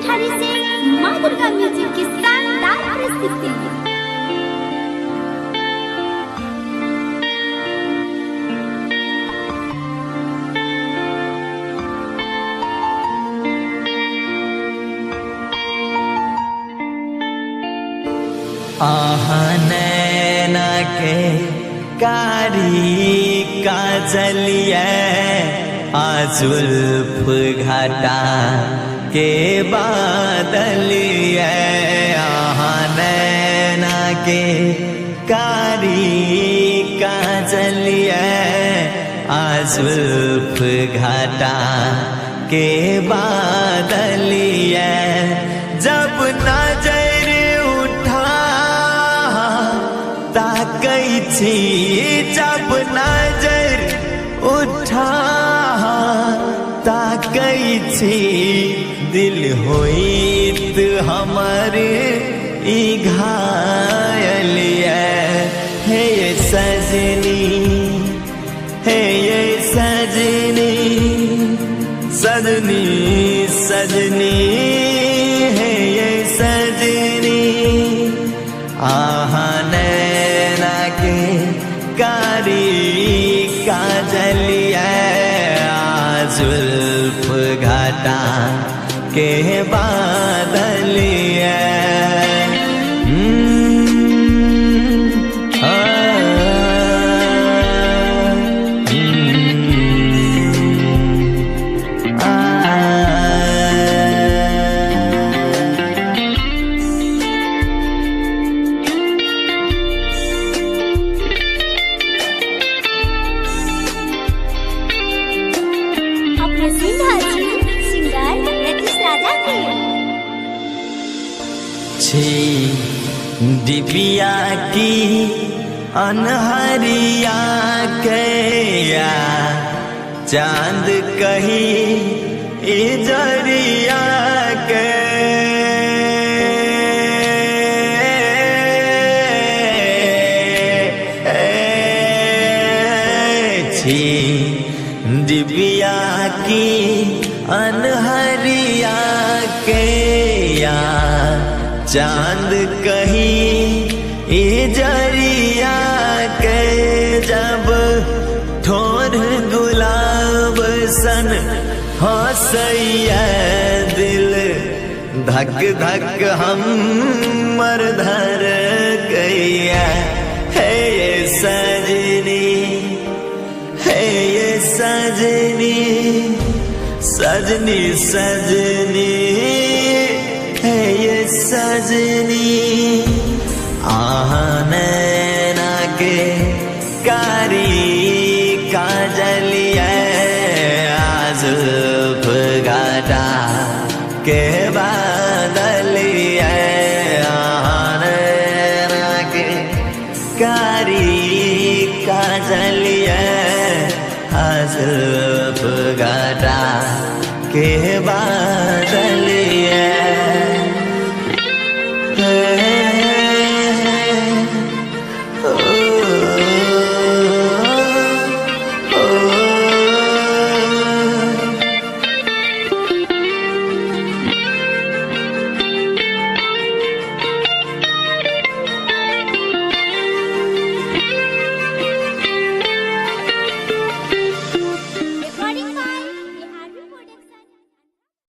ठारी से माँ दुर्गा म्यूजिक की शानदार प्रस्तुति। नैना के कारी काजलिया जुल्फ घटा के बादलिया नैना के कारी काजलिया जुल्फ घटा के बादलिया जब नजर उठा ताकई छी जब नजर उठा ताकई छी दिल होइत हमर ई घायलिया हे ये सजनी हे ये सजनी सजनी सजनी हे ये सजनी नैना के कारी काजलिया जुल्फ घटा के बादलिया डिबिया की अनहरिया कैया चांद कही इजरिया के डिबिया की अनहरिया कैया चांद कहीं इजरिया के जब ठोर गुलाब सन हंसैया दिल धक धक हम मर धर गैया है ये सजनी है ये सजनी सजनी सजनी है ये सजनी नैना के कारी काजलिया जुल्फ घटा के बादलिया नैना के कारी काजलिया जुल्फ घटा के